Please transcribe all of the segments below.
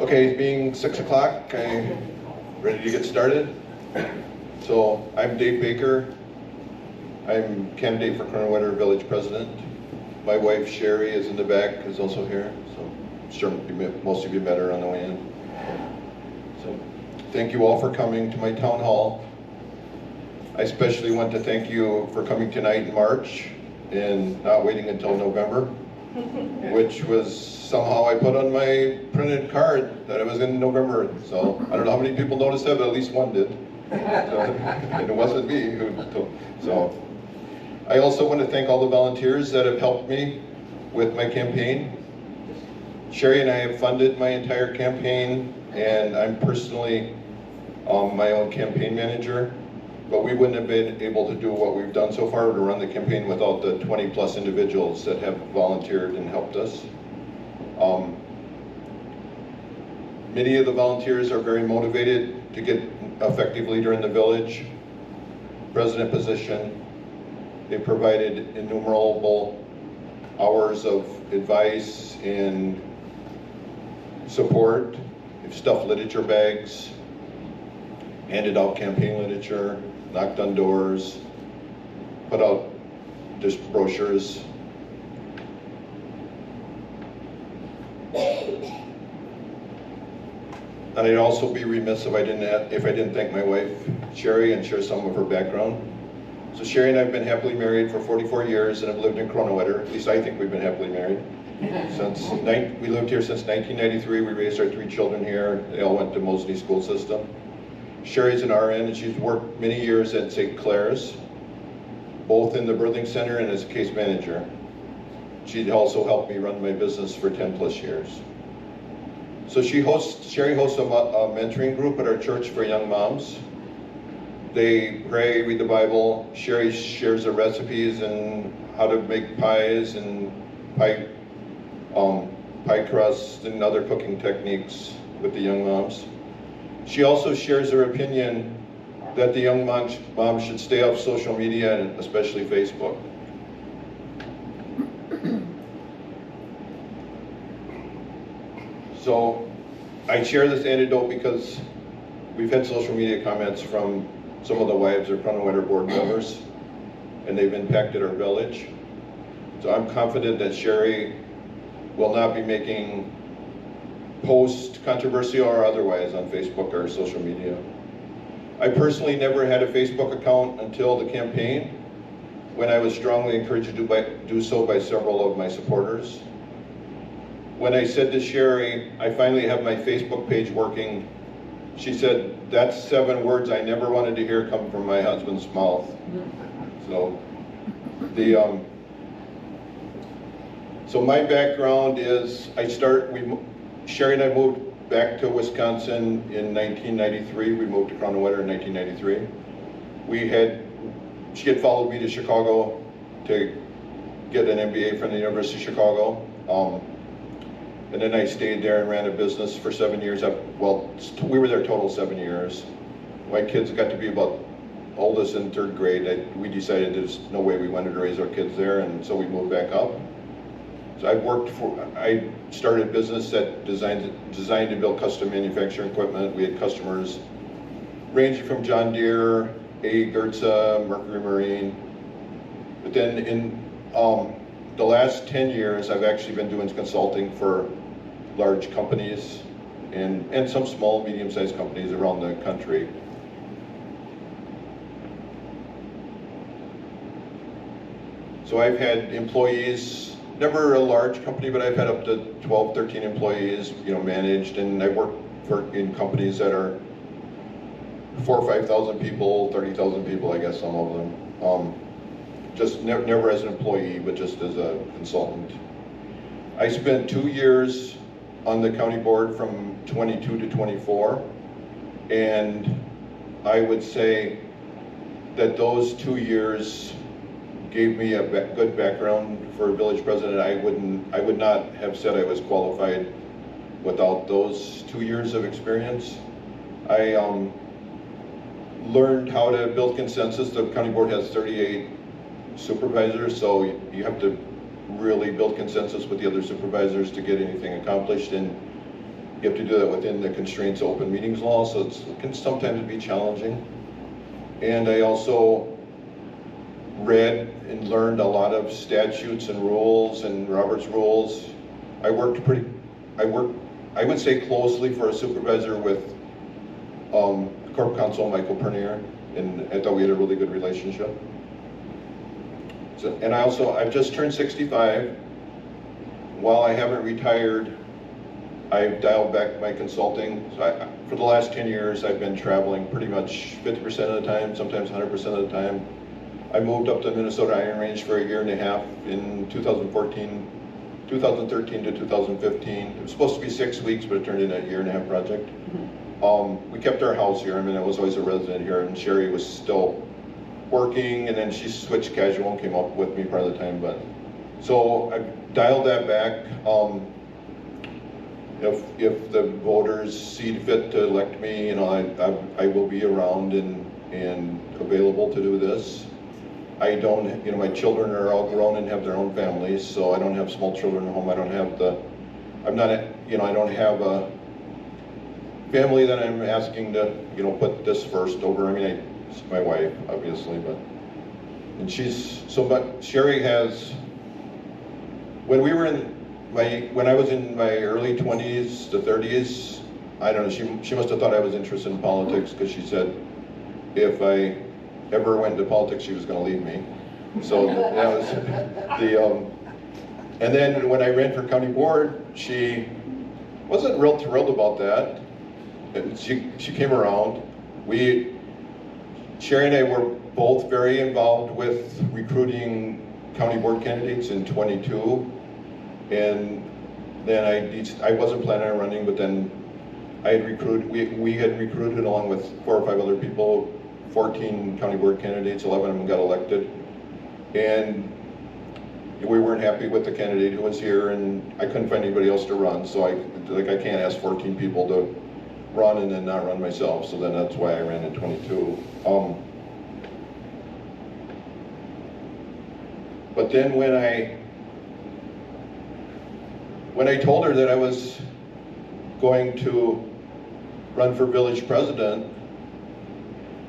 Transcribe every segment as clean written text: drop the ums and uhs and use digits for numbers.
Okay, being 6 o'clock, I'm ready to get started. So I'm Dave Baker. I'm candidate for Kronenwetter Village President. My wife Sherry is in the back, is also here. So I'm sure most of you met her on the way in. So thank you all for coming to my town hall. I especially want to thank you for coming tonight in March and not waiting until November, which was somehow I put on my printed card that it was in November. So I don't know how many people noticed that, but at least one did. So, and it wasn't me who told. So I also want to thank all the volunteers that have helped me with my campaign. Sherry and I have funded my entire campaign, and I'm personally my own campaign manager. But we wouldn't have been able to do what we've done so far to run the campaign without the 20 plus individuals that have volunteered and helped us. Many of the volunteers are very motivated to get effective leader in the village, president position. They provided innumerable hours of advice and support. They've stuffed literature bags, handed out campaign literature, knocked on doors, put out just brochures. And I'd also be remiss if I didn't thank my wife, Sherry, and share some of her background. So Sherry and I have been happily married for 44 years and have lived in Kronenwetter. At least I think we've been happily married. We lived here since 1993. We raised our 3 children here. They all went to Mosley School System. Sherry's an RN, and she's worked many years at St. Clair's, both in the birthing center and as a case manager. She also helped me run my business for 10 plus years. So Sherry hosts a mentoring group at our church for young moms. They pray, read the Bible. Sherry shares the recipes and how to make pies and pie crust and other cooking techniques with the young moms. She also shares her opinion that the young moms should stay off social media, and especially Facebook. So I share this anecdote because we've had social media comments from some of the wives of Kronenwetter board members, and they've impacted our village. So I'm confident that Sherry will not be making posts, controversial or otherwise, on Facebook or social media. I personally never had a Facebook account until the campaign, when I was strongly encouraged to do so by several of my supporters. When I said to Sherry, I finally have my Facebook page working, she said, that's 7 words I never wanted to hear come from my husband's mouth. So, so my background is, Sherry and I moved back to Wisconsin in 1993. We moved to Kronenwetter in 1993. She had followed me to Chicago to get an MBA from the University of Chicago. And then I stayed there and ran a business for 7 years. We were there total 7 years. My kids got to be about oldest in 3rd grade. We decided there's no way we wanted to raise our kids there, and so we moved back up. So I started a business that designed and built custom manufacturing equipment. We had customers ranging from John Deere, A. Gertza, Mercury Marine. But then in the last 10 years, I've actually been doing consulting for large companies and some small, medium-sized companies around the country. So I've had employees, never a large company, but I've had up to 12, 13 employees, managed, and I work in companies that are 4,000 or 5,000 people, 30,000 people, I guess, some of them. Just never as an employee, but just as a consultant. I spent 2 years on the county board from 22 to 24, and I would say that those 2 years gave me a good background for a village president. I would not have said I was qualified without those 2 years of experience. I learned how to build consensus. The county board has 38 supervisors, so you have to really build consensus with the other supervisors to get anything accomplished. And you have to do that within the constraints of open meetings law, so it can sometimes be challenging. And I also read and learned a lot of statutes and rules and Robert's rules. I would say closely for a supervisor with Corp Counsel Michael Pernier, and I thought we had a really good relationship. So, and I've just turned 65. While I haven't retired, I've dialed back my consulting. So for the last 10 years, I've been traveling pretty much 50% of the time, sometimes 100% of the time. I moved up to Minnesota Iron Range for a year and a half in 2013 to 2015. It was supposed to be 6 weeks, but it turned into a year and a half project. We kept our house here. I mean, I was always a resident here, and Sherry was still working, and then she switched casual and came up with me part of the time. But so I dialed that back. If the voters see fit to elect me, you know, I will be around and available to do this. I don't, you know, my children are all grown and have their own families, so I don't have small children at home. I don't have I don't have a family that I'm asking to, you know, put this first over. I mean, it's my wife, obviously, but Sherry has, when I was in my early 20s to 30s, I don't know, she must have thought I was interested in politics, because she said if I ever went into politics, she was going to leave me. So that was and then when I ran for county board, she wasn't real thrilled about that. And she came around. Sherry and I were both very involved with recruiting county board candidates in 22. And then I wasn't planning on running, but then we had recruited along with 4 or 5 other people, 14 county board candidates, 11 of them got elected. And we weren't happy with the candidate who was here, and I couldn't find anybody else to run, so I can't ask 14 people to run and then not run myself, so then that's why I ran in 22. But then when I told her that I was going to run for village president,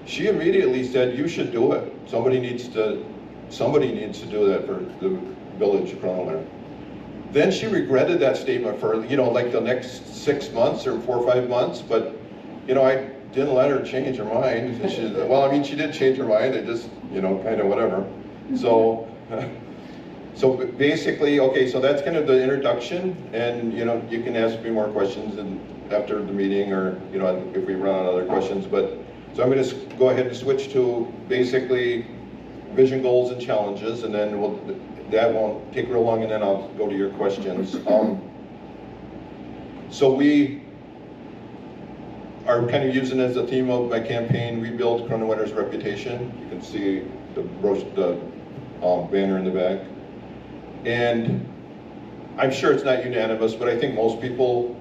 she immediately said, "You should do it. Somebody needs to do that for the village of Kronenwetter." Then she regretted that statement for, you know, like the next 6 months or 4 or 5 months, but, you know, I didn't let her change her mind. Well, I mean, she did change her mind, I just, you know, kind of whatever. So, so basically, okay, so that's kind of the introduction, and, you know, you can ask me more questions after the meeting, or, you know, if we run out of other questions, but, so I'm going to go ahead and switch to basically vision, goals, and challenges, and then that won't take real long, and then I'll go to your questions. So we are kind of using as a theme of my campaign, Rebuild Kronenwetter's Reputation. You can see the banner in the back. And I'm sure it's not unanimous, but I think most people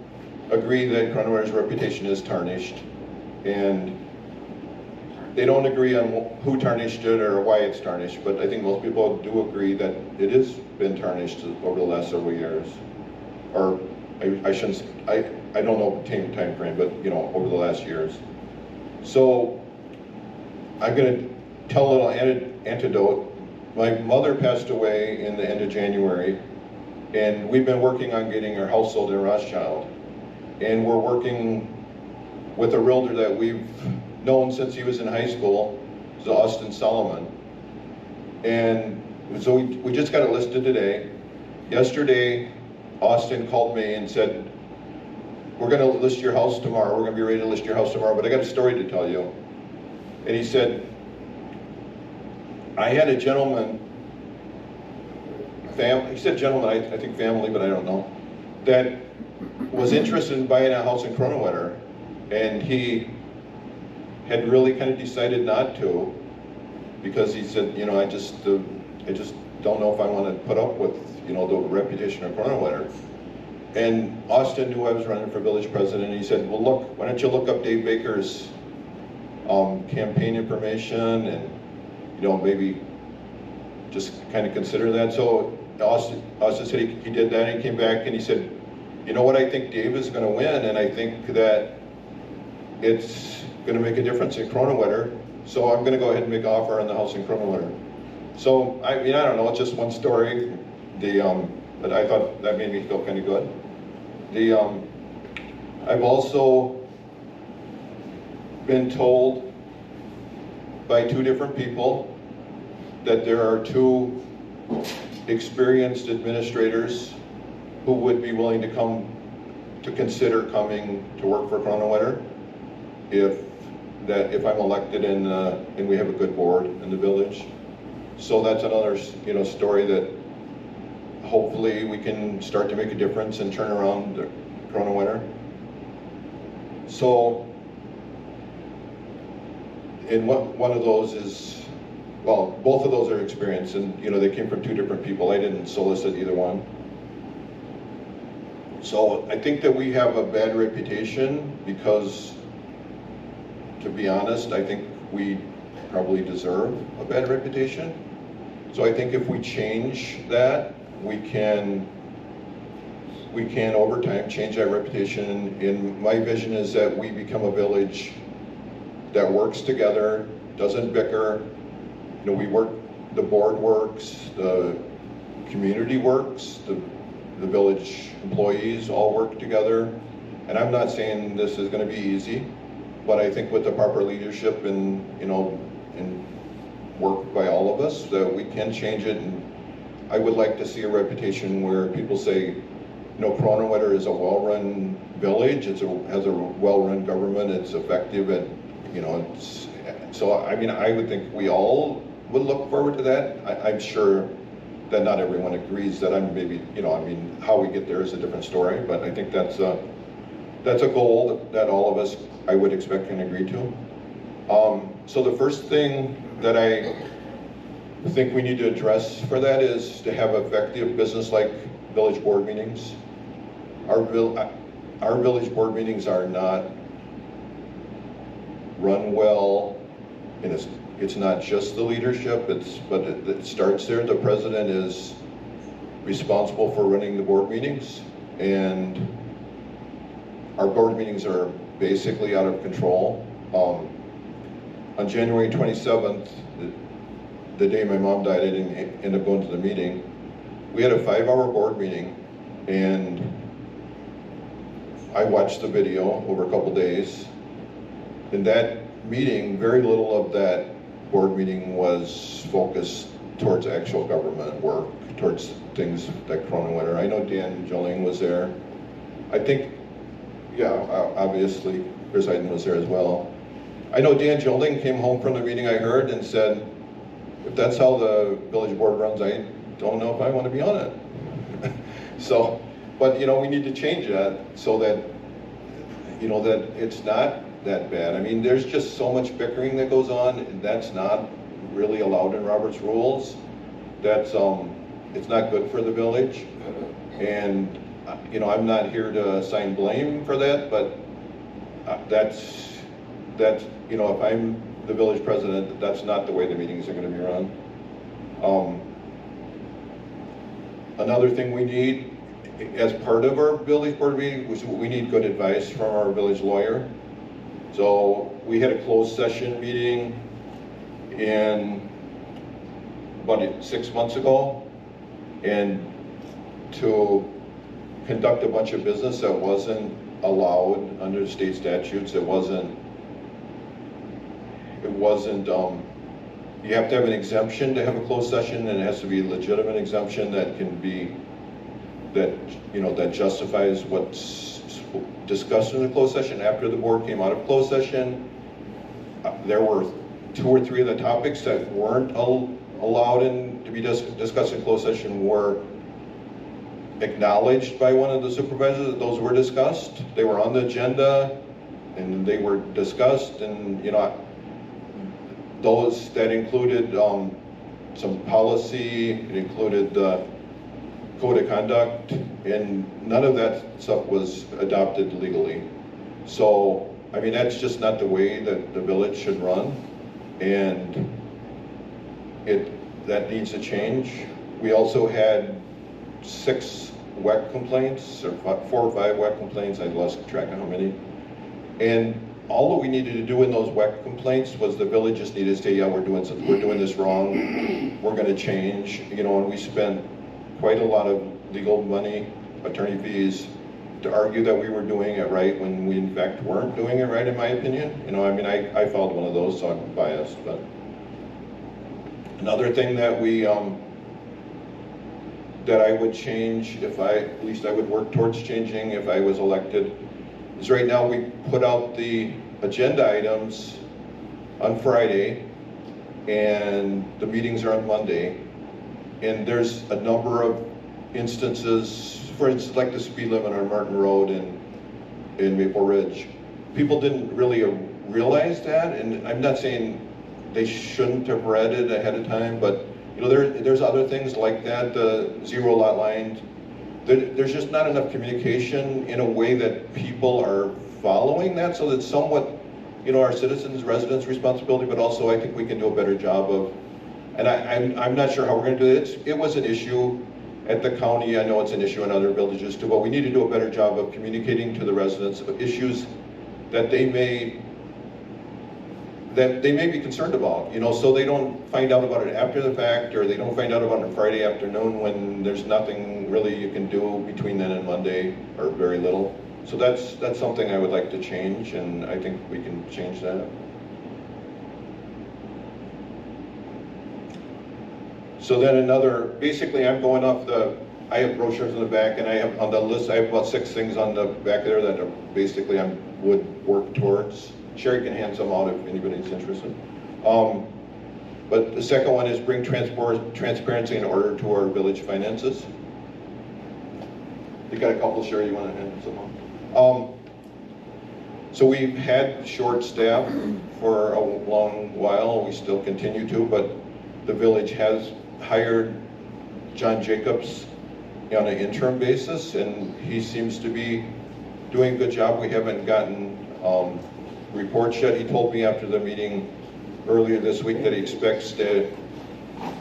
agree that Kronenwetter's reputation is tarnished. And they don't agree on who tarnished it or why it's tarnished, but I think most people do agree that it has been tarnished over the last several years. Or I shouldn't, I don't know the time frame, but, you know, over the last years. So I'm going to tell a little anecdote. My mother passed away in the end of January, and we've been working on getting her house sold in Rothschild. And we're working with a realtor that we've known since he was in high school, is Austin Solomon. And so we just got it listed today. Yesterday, Austin called me and said, "We're gonna list your house tomorrow. We're gonna be ready to list your house tomorrow, but I got a story to tell you." And he said, "I had a gentleman, he said gentleman, I think family, but I don't know, that was interested in buying a house in Kronenwetter, and he had really kind of decided not to, because he said, you know, I just don't know if I want to put up with, you know, the reputation of Kronenwetter." And Austin knew I was running for village president, and he said, "Well, look, why don't you look up Dave Baker's campaign information, and, you know, maybe just kind of consider that." So Austin said he did that, and he came back and he said, you know what, I think Dave is going to win, and I think that it's going to make a difference in Kronenwetter. So I'm going to go ahead and make an offer on the house in Kronenwetter. So I mean, I don't know, it's just one story. But I thought that made me feel kind of good. I've also been told by two different people that there are two experienced administrators who would be willing to consider coming to work for Kronenwetter if I'm elected and we have a good board in the village. So that's another story that hopefully we can start to make a difference and turn around the Kronenwetter. So, and one of those is, well, both of those are experienced, and they came from two different people. I didn't solicit either one. So I think that we have a bad reputation because, to be honest, I think we probably deserve a bad reputation. So I think if we change that, we can over time change that reputation. And my vision is that we become a village that works together, doesn't bicker. We work, the board works, the community works, the village employees all work together. And I'm not saying this is going to be easy, but I think with the proper leadership and work by all of us, that we can change it. And I would like to see a reputation where people say, Kronenwetter is a well-run village. Has a well-run government. It's effective, and so I mean, I would think we all would look forward to that. I'm sure that not everyone agrees that I'm maybe, how we get there is a different story, but I think that's a goal that all of us, I would expect, can agree to. So the first thing that I think we need to address for that is to have effective business-like village board meetings. Our village board meetings are not run well, and it's not just the leadership, but it starts there. The president is responsible for running the board meetings, and our board meetings are basically out of control. On January 27th, the day my mom died, I didn't end up going to the meeting. We had a 5-hour board meeting, and I watched the video over a couple days. In that meeting, very little of that board meeting was focused towards actual government work, towards things like Kronenwetter. I know Dan Jolling was there. I think, yeah, obviously, Chris Hayden was there as well. I know Dan Jolling came home from the meeting, I heard, and said, if that's how the village board runs, I don't know if I want to be on it. So, but we need to change that so that, that it's not that bad. I mean, there's just so much bickering that goes on, and that's not really allowed in Robert's rules. That's, it's not good for the village. And, I'm not here to assign blame for that, but that's, if I'm the village president, that's not the way the meetings are going to be run. Another thing we need, as part of our village board meeting, we need good advice from our village lawyer. So we had a closed session meeting about 6 months ago, and to conduct a bunch of business that wasn't allowed under state statutes, you have to have an exemption to have a closed session, and it has to be a legitimate exemption that justifies what's discussed in the closed session. After the board came out of closed session, there were 2 or 3 of the topics that weren't allowed to be discussed in closed session were acknowledged by one of the supervisors that those were discussed. They were on the agenda and they were discussed, and those that included some policy, it included the code of conduct, and none of that stuff was adopted legally. So, I mean, that's just not the way that the village should run, and that needs to change. We also had 6 WEC complaints, or 4 or 5 WEC complaints, I lost track of how many. And all that we needed to do in those WEC complaints was the village just needed to say, yeah, we're doing this wrong, we're gonna change, and we spent quite a lot of legal money, attorney fees, to argue that we were doing it right when we in fact weren't doing it right, in my opinion. I filed one of those, so I'm biased, but. Another thing that that I would change, at least I would work towards changing if I was elected, is right now we put out the agenda items on Friday and the meetings are on Monday. And there's a number of instances, for instance, like the speed limit on Martin Road in Maple Ridge. People didn't really realize that, and I'm not saying they shouldn't have read it ahead of time, but there's other things like that, the zero lot line. There's just not enough communication in a way that people are following that, so that's somewhat, our citizens, residents' responsibility, but also I think we can do a better job of, and I'm not sure how we're gonna do it. It was an issue at the county, I know it's an issue in other villages too, but we need to do a better job of communicating to the residents of issues that they may be concerned about, so they don't find out about it after the fact, or they don't find out about it on Friday afternoon when there's nothing really you can do between then and Monday, or very little. So that's something I would like to change, and I think we can change that. So then basically I'm going off I have brochures in the back, and I have on the list, I have about 6 things on the back there that are basically I would work towards. Sherry can hand some out if anybody's interested. But the second one is bring transparency and order to our village finances. You got a couple, Sherry, you want to hand some out? So we've had short staff for a long while, we still continue to, but the village has hired John Jacobs on an interim basis, and he seems to be doing a good job. We haven't gotten reports yet. He told me after the meeting earlier this week that he expects to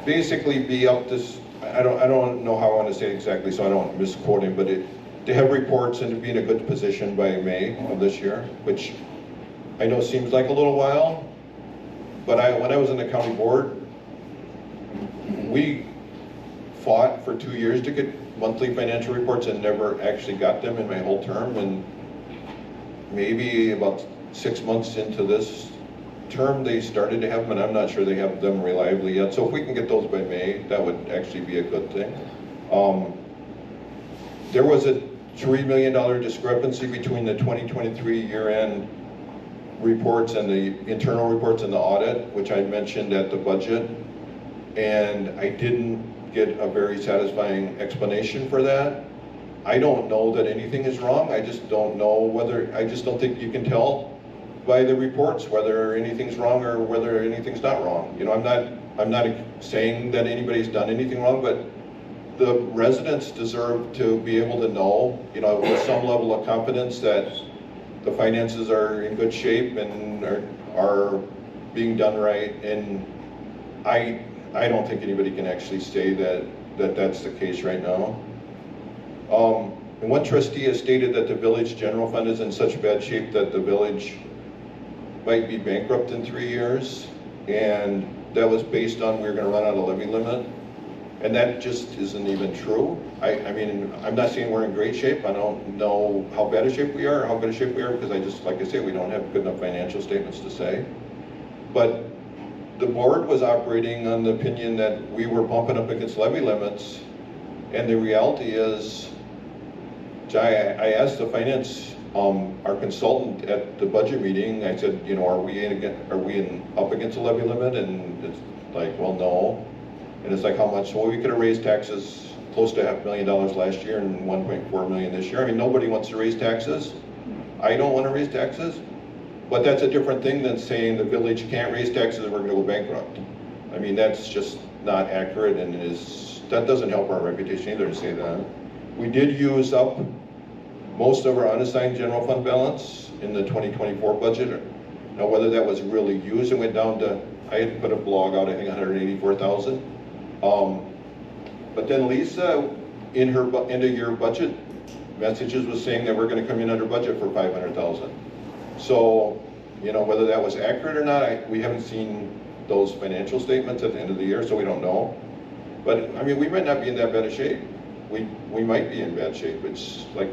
basically be up to, I don't know how I want to say it exactly so I don't misquote him, but to have reports and to be in a good position by May of this year, which I know seems like a little while, but when I was in the county board, we fought for 2 years to get monthly financial reports and never actually got them in my whole term, and maybe about 6 months into this term they started to have them, and I'm not sure they have them reliably yet. So if we can get those by May, that would actually be a good thing. There was a $3 million discrepancy between the 2023 year-end reports and the internal reports and the audit, which I mentioned at the budget, and I didn't get a very satisfying explanation for that. I don't know that anything is wrong. I just don't know I just don't think you can tell by the reports whether anything's wrong or whether anything's not wrong. I'm not saying that anybody's done anything wrong, but the residents deserve to be able to know, with some level of confidence that the finances are in good shape and are being done right. And I don't think anybody can actually say that that's the case right now. And one trustee has stated that the village general fund is in such bad shape that the village might be bankrupt in 3 years, and that was based on we were going to run out of levy limit, and that just isn't even true. I mean, I'm not saying we're in great shape. I don't know how bad a shape we are or how good a shape we are, because like I say, we don't have good enough financial statements to say. But the board was operating on the opinion that we were bumping up against levy limits, and the reality is, I asked the finance, our consultant at the budget meeting, I said, are we up against a levy limit? And it's like, well, no. And it's like, how much? Well, we could have raised taxes close to $500,000 last year and $1.4 million this year. I mean, nobody wants to raise taxes. I don't want to raise taxes, but that's a different thing than saying the village can't raise taxes and we're going to go bankrupt. I mean, that's just not accurate, and that doesn't help our reputation either to say that. We did use up most of our unassigned general fund balance in the 2024 budget. Now, whether that was really used, it went down to, I had put a blog out, I think 184,000. But then Lisa in her end of year budget messages was saying that we're going to come in under budget for 500,000. So, you know, whether that was accurate or not, we haven't seen those financial statements at the end of the year, so we don't know. But I mean, we might not be in that bad a shape. We might be in bad shape. It's like,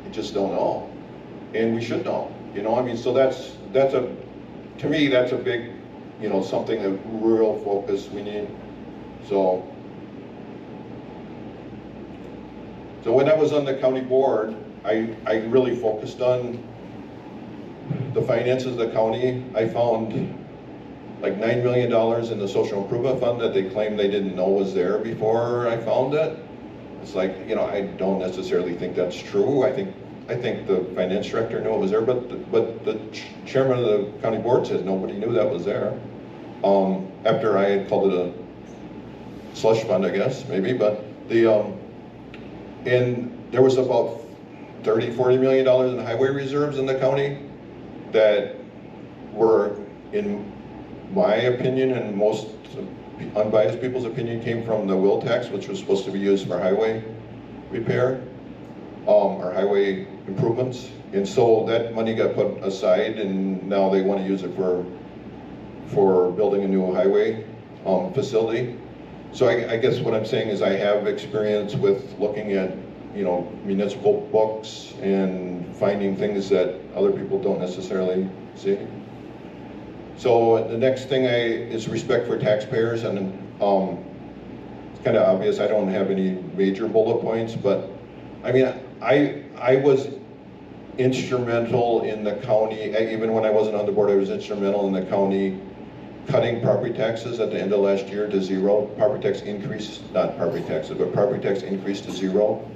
we just don't know, and we should know. You know, I mean, so that's to me, that's a big, you know, something that real focus we need. So when I was on the county board, I really focused on the finances of the county. I found like $9 million in the social improvement fund that they claimed they didn't know was there before I found it. It's like, you know, I don't necessarily think that's true. I think the finance director knew it was there, but the chairman of the county board said nobody knew that was there. After I had called it a slush fund, I guess, maybe, but and there was about $30–40 million in highway reserves in the county that were, in my opinion and most unbiased people's opinion, came from the wheel tax, which was supposed to be used for highway repair, or highway improvements. And so that money got put aside, and now they want to use it for building a new highway facility. So I guess what I'm saying is I have experience with looking at, you know, municipal books and finding things that other people don't necessarily see. So the next thing is respect for taxpayers, and it's kind of obvious. I don't have any major bullet points, but I mean, I was instrumental in the county, even when I wasn't on the board, I was instrumental in the county cutting property taxes at the end of last year to zero. Property tax increase, not property taxes, but property tax increase to zero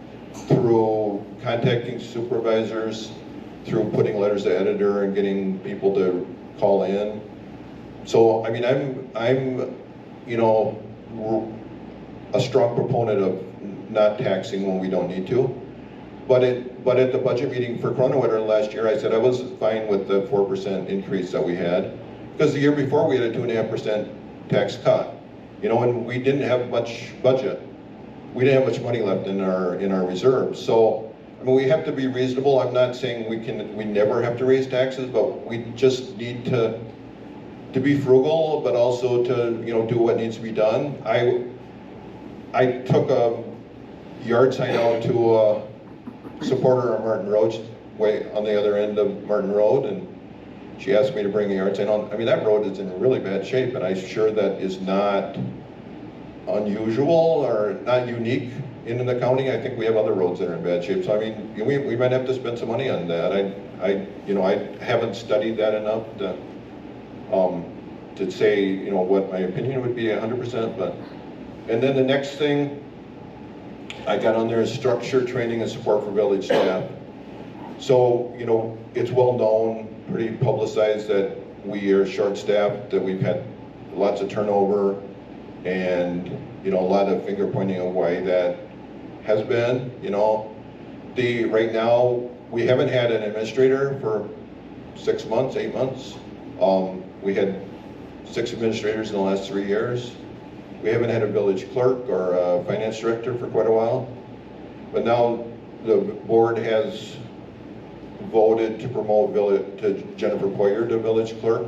through contacting supervisors, through putting letters to editor and getting people to call in. So, I mean, I'm, you know, a strong proponent of not taxing when we don't need to. But at the budget meeting for Kronenwetter last year, I said I was fine with the 4% increase that we had, because the year before we had a 2.5% tax cut. You know, and we didn't have much budget. We didn't have much money left in our reserves. So, I mean, we have to be reasonable. I'm not saying we never have to raise taxes, but we just need to be frugal, but also to, you know, do what needs to be done. I took a yard sign out to a supporter on Martin Road, way on the other end of Martin Road, and she asked me to bring a yard sign on. I mean, that road is in really bad shape, and I'm sure that is not unusual or not unique in the county. I think we have other roads that are in bad shape. So I mean, we might have to spend some money on that. You know, I haven't studied that enough to say, you know, what my opinion would be 100%. But, and then the next thing I got on there is structure, training, and support for village staff. So, you know, it's well known, pretty publicized, that we are short-staffed, that we've had lots of turnover, and, you know, a lot of finger pointing of why that has been. You know, right now we haven't had an administrator for 6 months, 8 months. We had 6 administrators in the last 3 years. We haven't had a village clerk or a finance director for quite a while. But now the board has voted to promote to Jennifer Poyer to village clerk,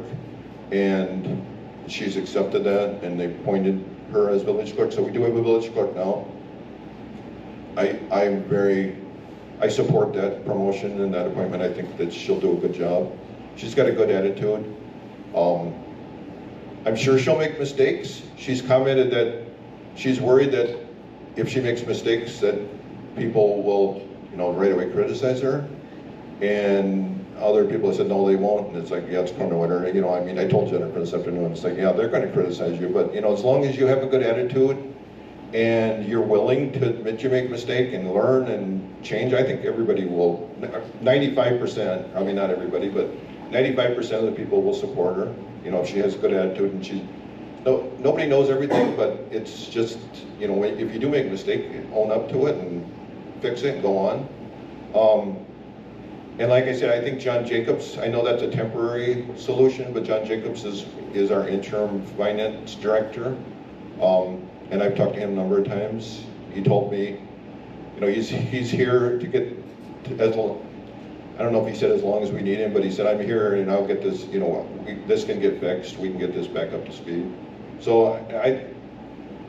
and she's accepted that, and they appointed her as village clerk. So we do have a village clerk now. I support that promotion and that appointment. I think that she'll do a good job. She's got a good attitude. I'm sure she'll make mistakes. She's commented that she's worried that if she makes mistakes that people will, you know, right away criticize her. And other people have said, no, they won't. And it's like, yeah, it's Kronenwetter. You know, I mean, I told Jennifer this afternoon, it's like, yeah, they're going to criticize you. But, you know, as long as you have a good attitude and you're willing to admit you make a mistake and learn and change, I think everybody will, 95%, probably not everybody, but 95% of the people will support her. You know, if she has a good attitude, and nobody knows everything, but it's just, you know, if you do make a mistake, own up to it and fix it and go on. And like I said, I think John Jacobs, I know that's a temporary solution, but John Jacobs is our interim finance director. And I've talked to him a number of times. He told me he's here to get as long. I don't know if he said as long as we need him, but he said, I'm here and I'll get this, this can get fixed, we can get this back up to speed. So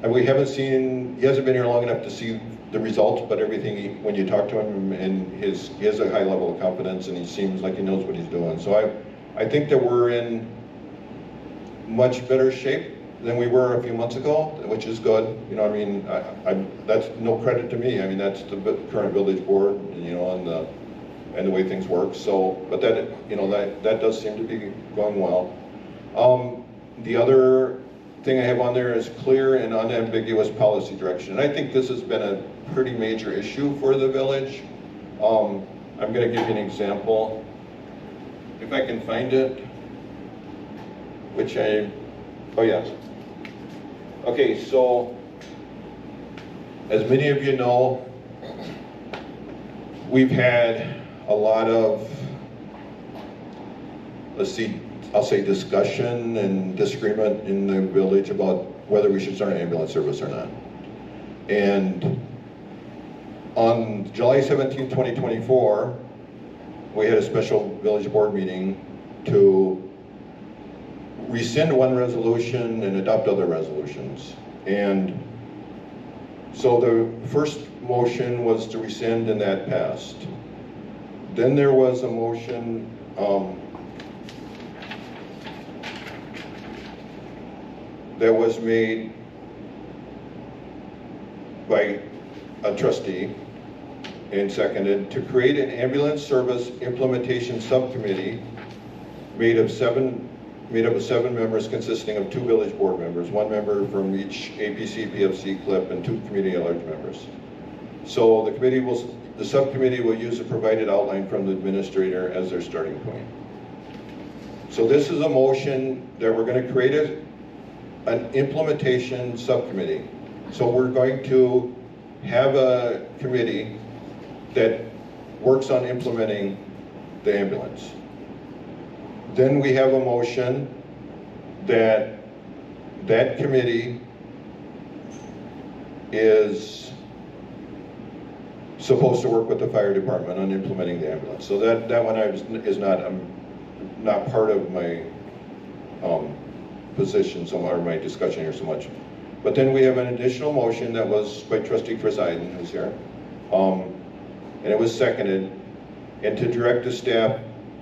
we haven't seen, he hasn't been here long enough to see the results, but everything, when you talk to him, and he has a high level of confidence and he seems like he knows what he's doing. So I think that we're in much better shape than we were a few months ago, which is good. That's no credit to me. That's the current village board, and the way things work. So, but that does seem to be going well. The other thing I have on there is clear and unambiguous policy direction. And I think this has been a pretty major issue for the village. I'm going to give you an example. If I can find it, oh yeah. Okay, so as many of you know, we've had a lot of, I'll say discussion and disagreement in the village about whether we should start an ambulance service or not. And on July 17, 2024, we had a special village board meeting to rescind one resolution and adopt other resolutions. And so the first motion was to rescind, and that passed. Then there was a motion that was made by a trustee and seconded to create an ambulance service implementation subcommittee made up of 7 members consisting of 2 village board members, 1 member from each APC, PFC, CLIP, and 2 community at large members. So the subcommittee will use a provided outline from the administrator as their starting point. So this is a motion that we're going to create an implementation subcommittee. So we're going to have a committee that works on implementing the ambulance. Then we have a motion that committee is supposed to work with the fire department on implementing the ambulance. So that one is not part of my position or my discussion here so much. But then we have an additional motion that was by Trustee Chris Iden, who's here, and it was seconded, and to direct staff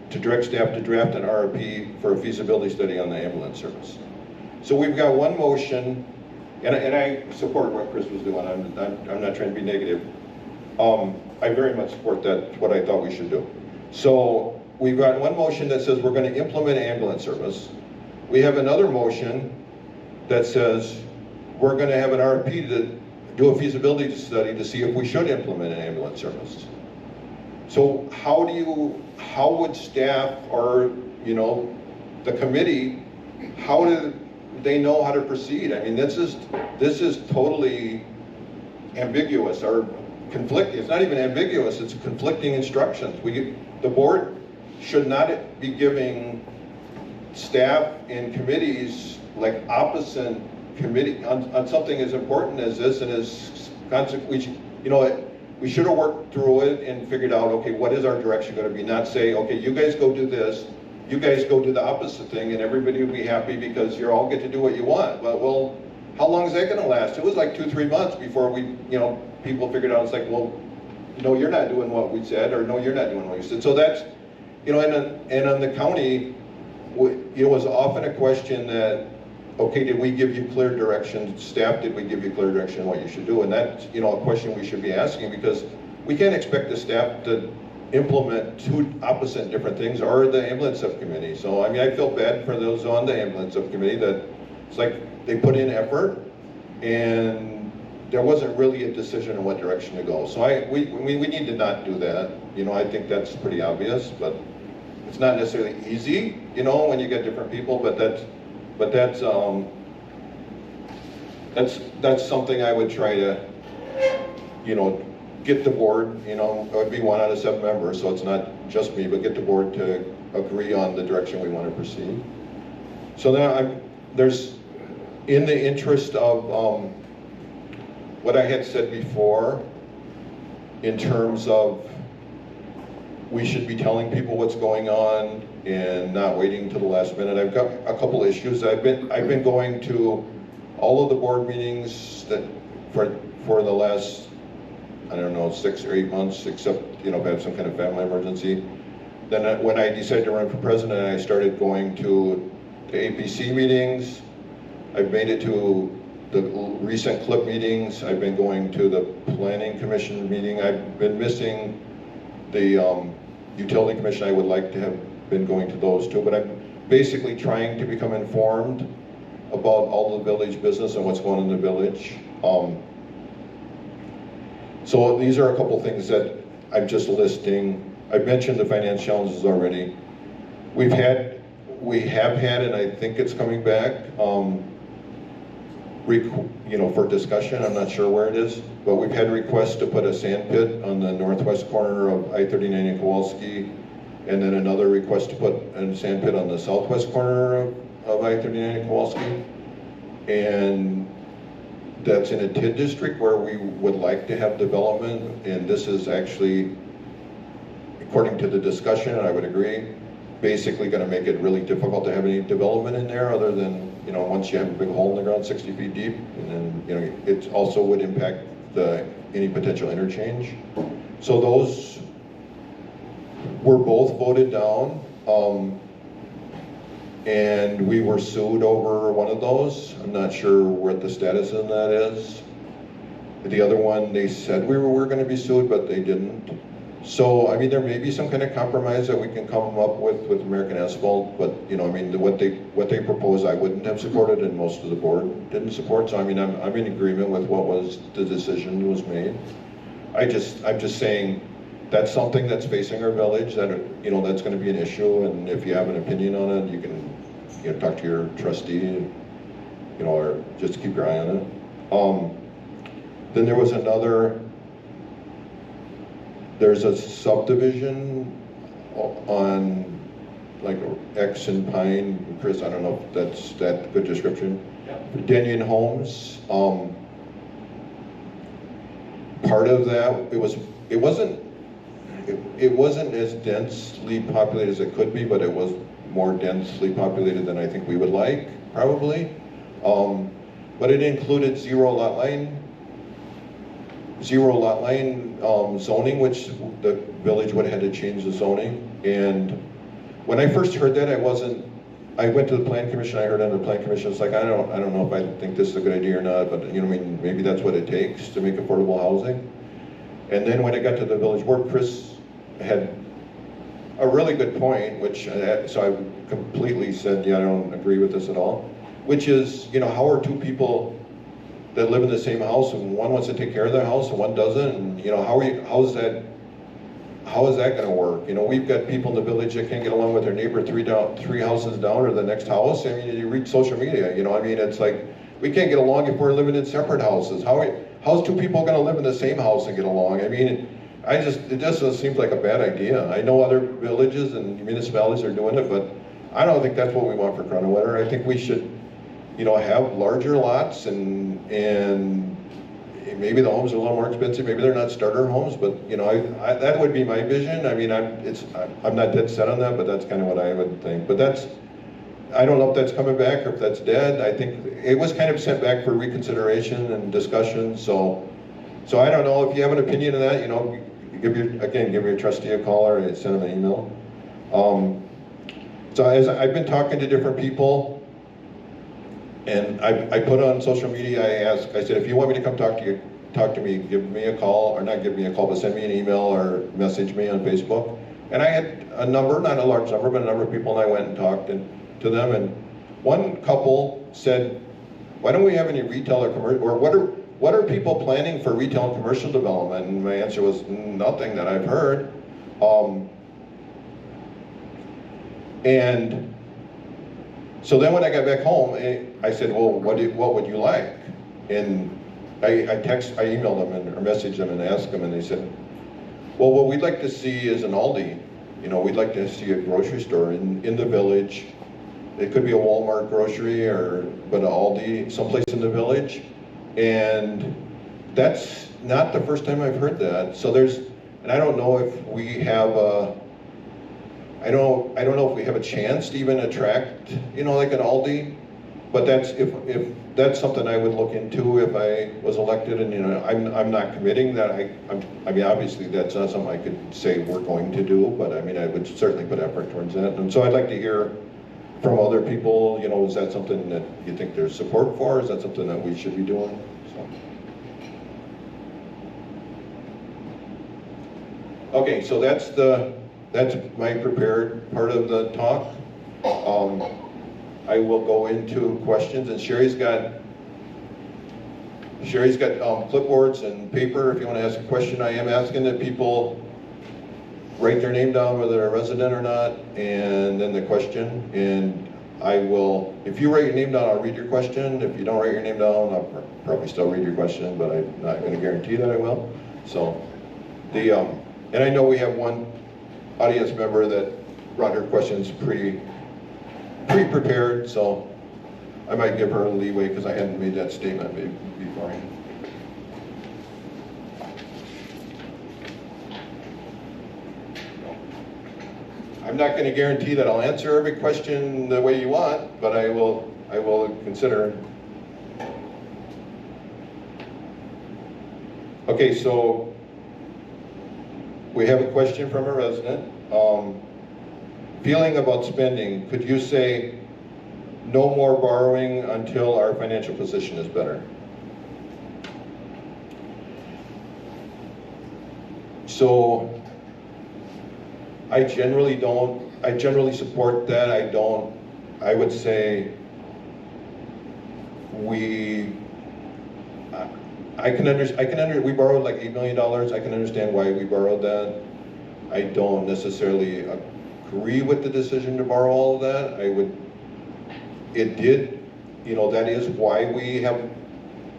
to draft an RFP for a feasibility study on the ambulance service. So we've got one motion, and I support what Chris was doing. I'm not trying to be negative. I very much support that, what I thought we should do. So we've got one motion that says we're going to implement ambulance service. We have another motion that says we're going to have an RFP to do a feasibility study to see if we should implement an ambulance service. So how would staff or the committee, how do they know how to proceed? This is totally ambiguous or conflicting. It's not even ambiguous, it's conflicting instructions. The board should not be giving staff and committees like opposite committee on something as important as this, and as we should have worked through it and figured out, okay, what is our direction going to be? Not say, okay, you guys go do this, you guys go do the opposite thing, and everybody will be happy because you all get to do what you want. But well, how long is that going to last? It was like 2-3 months before people figured out. It's like, well, no, you're not doing what we said, or no, you're not doing what you said. So that's, and on the county, it was often a question that, okay, did we give you clear direction? Staff, did we give you clear direction on what you should do? And that's, a question we should be asking, because we can't expect the staff to implement 2 opposite different things, or the ambulance subcommittee. So, I feel bad for those on the ambulance subcommittee that it's like they put in effort and there wasn't really a decision on what direction to go. So we need to not do that. I think that's pretty obvious, but it's not necessarily easy, when you get different people, but that's something I would try to, get the board, it would be 1 out of 7 members, so it's not just me, but get the board to agree on the direction we want to proceed. So then there's, in the interest of what I had said before, in terms of we should be telling people what's going on and not waiting till the last minute. I've got a couple issues. I've been going to all of the board meetings that for the last, I don't know, 6 or 8 months, except, if I have some kind of family emergency. Then when I decided to run for president, I started going to the APC meetings. I've made it to the recent CLIP meetings. I've been going to the Planning Commission meeting. I've been missing the Utility Commission. I would like to have been going to those too, but I'm basically trying to become informed about all the village business and what's going on in the village. So these are a couple things that I'm just listing. I've mentioned the finance challenges already. We have had, and I think it's coming back, for discussion. I'm not sure where it is, but we've had requests to put a sand pit on the northwest corner of I-39 and Kowalski, and then another request to put a sand pit on the southwest corner of I-39 and Kowalski. And that's in a TID district where we would like to have development, and this is actually, according to the discussion, and I would agree, basically going to make it really difficult to have any development in there other than, once you have a big hole in the ground 60 feet deep, and then, it also would impact any potential interchange. So those were both voted down, and we were sued over one of those. I'm not sure what the status of that is. The other one, they said we were going to be sued, but they didn't. So, there may be some kind of compromise that we can come up with American Asphalt, but, what they propose I wouldn't have supported, and most of the board didn't support. So, I'm in agreement with what was the decision was made. I'm just saying that's something that's facing our village, that, that's going to be an issue, and if you have an opinion on it, you can, talk to your trustee, or just keep your eye on it. Then there was there's a subdivision on like X and Pine. Chris, I don't know if that's that good description. Yeah. Denyon Homes. Part of that, it wasn't as densely populated as it could be, but it was more densely populated than I think we would like, probably. But it included zero lot line zoning, which the village would have had to change the zoning. And when I first heard that, I went to the Plan Commission. I heard on the Plan Commission, it's like, I don't know if I think this is a good idea or not, but maybe that's what it takes to make affordable housing. And then when it got to the village board, Chris had a really good point, so I completely said, yeah, I don't agree with this at all, which is, how are two people that live in the same house, and one wants to take care of their house and one doesn't, and how is that going to work? We've got people in the village that can't get along with their neighbor three houses down or the next house. You read social media, it's like we can't get along if we're living in separate houses. How's two people going to live in the same house and get along? It just seems like a bad idea. I know other villages and municipalities are doing it, but I don't think that's what we want for Kronenwetter. I think we should have larger lots, and maybe the homes are a little more expensive. Maybe they're not starter homes, but that would be my vision. I'm not dead set on that, but that's kind of what I would think. But I don't know if that's coming back or if that's dead. I think it was kind of sent back for reconsideration and discussion. So I don't know if you have an opinion on that. Give your trustee a call or send him an email. So as I've been talking to different people. And I put on social media, I said, if you want me to come talk to me, give me a call, or not give me a call, but send me an email or message me on Facebook. And I had a number, not a large number, but a number of people, and I went and talked to them. And one couple said, why don't we have any retail or commercial, or what are people planning for retail and commercial development? And my answer was, nothing that I've heard. And so then when I got back home, I said, well, what would you like? And I emailed them or messaged them and asked them, and they said, well, what we'd like to see is an Aldi. We'd like to see a grocery store in the village. It could be a Walmart grocery, but an Aldi someplace in the village. And that's not the first time I've heard that. So and I don't know if we have I don't know if we have a chance to even attract, like an Aldi, but if that's something I would look into if I was elected, and I'm not committing that. I mean, obviously that's not something I could say we're going to do, but I mean, I would certainly put effort towards that. And so I'd like to hear from other people, is that something that you think there's support for? Is that something that we should be doing? Okay, so that's my prepared part of the talk. I will go into questions, and Sherry's got clipboards and paper if you want to ask a question. I am asking that people write their name down, whether they're a resident or not, and then the question. And I will, if you write your name down, I'll read your question. If you don't write your name down, I'll probably still read your question, but I'm not going to guarantee that I will. So and I know we have one audience member that brought her questions pre-prepared, so I might give her a leeway because I hadn't made that statement beforehand. I'm not going to guarantee that I'll answer every question the way you want, but I will consider. Okay, so we have a question from a resident. Feeling about spending, could you say no more borrowing until our financial position is better? So I generally support that. I would say we borrowed like $8 million. I can understand why we borrowed that. I don't necessarily agree with the decision to borrow all of that.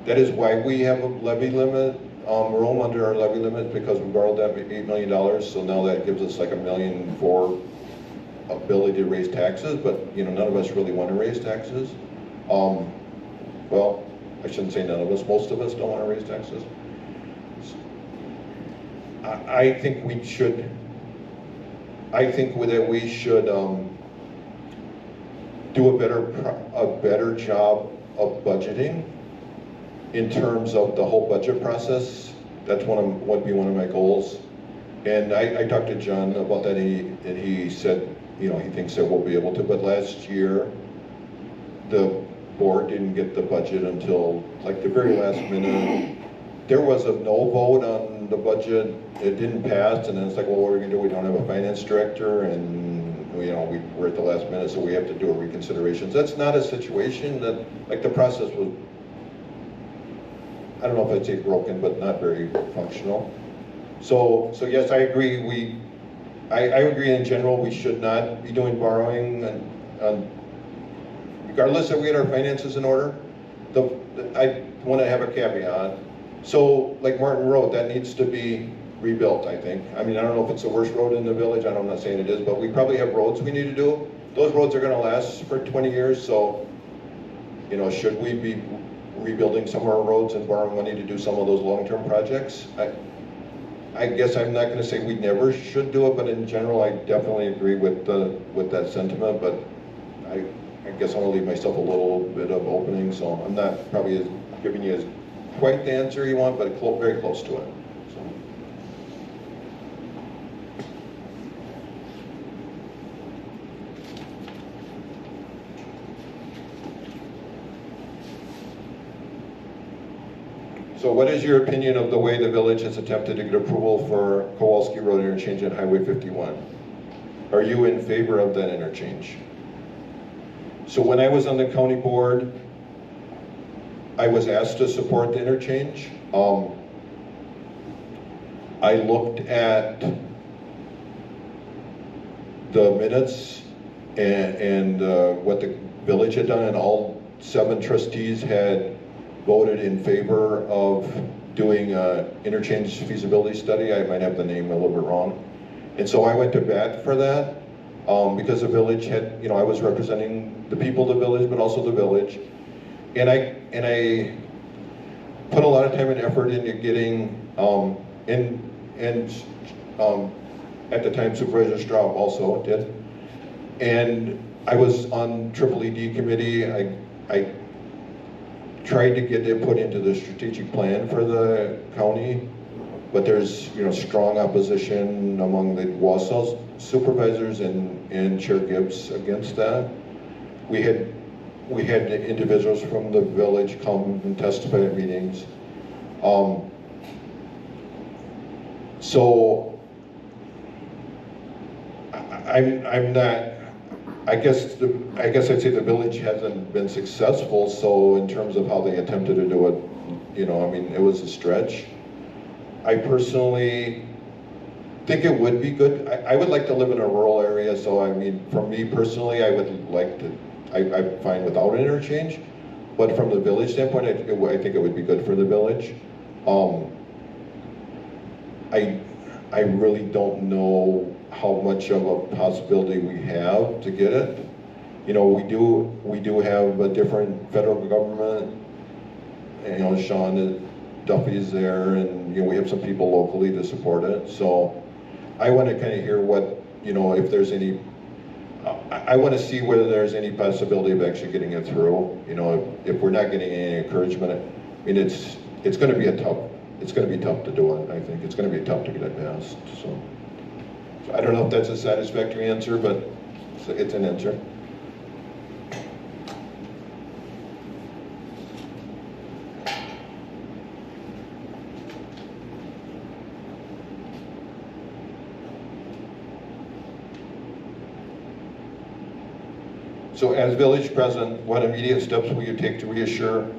That is why we have a levy limit, room under our levy limit, because we borrowed that $8 million. So now that gives us like $1 million for ability to raise taxes, but none of us really want to raise taxes. Well, I shouldn't say none of us, most of us don't want to raise taxes. I think we should do a better job of budgeting in terms of the whole budget process. That would be one of my goals. And I talked to John about that, and he said, he thinks that we'll be able to, but last year, the board didn't get the budget until like the very last minute. There was a no vote on the budget. It didn't pass, and then it's like, well, what are we gonna do? We don't have a finance director, and we're at the last minute, so we have to do a reconsideration. So that's not a situation that, like, the process was, I don't know if I'd say broken, but not very functional. So yes, I agree. I agree in general, we should not be doing borrowing regardless if we get our finances in order. I want to have a caveat. So, like Martin Road, that needs to be rebuilt, I think. I mean, I don't know if it's the worst road in the village, I'm not saying it is, but we probably have roads we need to do. Those roads are going to last for 20 years, so, should we be rebuilding some of our roads and borrowing money to do some of those long-term projects? I guess I'm not going to say we never should do it, but in general, I definitely agree with that sentiment, but I guess I'm going to leave myself a little bit of opening, so I'm not probably giving you quite the answer you want, but very close to it. So what is your opinion of the way the village has attempted to get approval for Kowalski Road interchange at Highway 51? Are you in favor of that interchange? So when I was on the county board, I was asked to support the interchange. I looked at the minutes and what the village had done, and all 7 trustees had voted in favor of doing an interchange feasibility study. I might have the name a little bit wrong. And so I went to bat for that because the village had, I was representing the people of the village, but also the village. And put a lot of time and effort into getting, at the time Supervisor Straub also did. And I was on Triple ED committee. I tried to get it put into the strategic plan for the county, but there's strong opposition among the Wausau supervisors and Chair Gibbs against that. We had individuals from the village come and testify at meetings. So I'm not. I guess I'd say the village hasn't been successful. So in terms of how they attempted to do it, I mean, it was a stretch. I personally think it would be good. I would like to live in a rural area, so I mean, for me personally, I would like to. I'm fine without an interchange, but from the village standpoint, I think it would be good for the village. I really don't know how much of a possibility we have to get it. We do have a different federal government. Sean Duffy's there, and we have some people locally to support it. So I want to kind of hear what if there's any. I want to see whether there's any possibility of actually getting it through. If we're not getting any encouragement, I mean it's going to be tough to do it. I think it's going to be tough to get it passed. So I don't know if that's a satisfactory answer, but it's an answer. So as village president, what immediate steps will you take to reassure,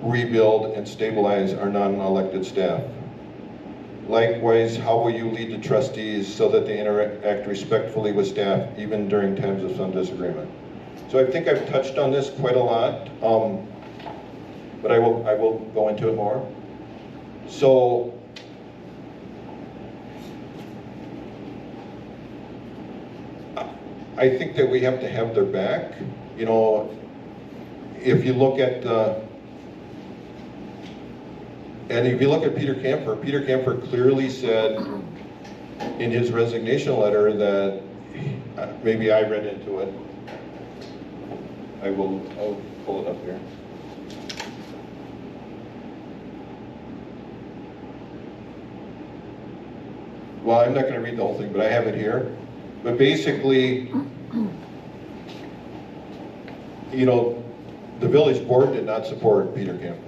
rebuild, and stabilize our non-elected staff? Likewise, how will you lead the trustees so that they interact respectfully with staff, even during times of some disagreement? So I think I've touched on this quite a lot, but I will go into it more. So I think that we have to have their back. If you look at Peter Camper clearly said in his resignation letter that, maybe I read into it. I'll pull it up here. Well, I'm not going to read the whole thing, but I have it here. But basically, the village board did not support Peter Camper.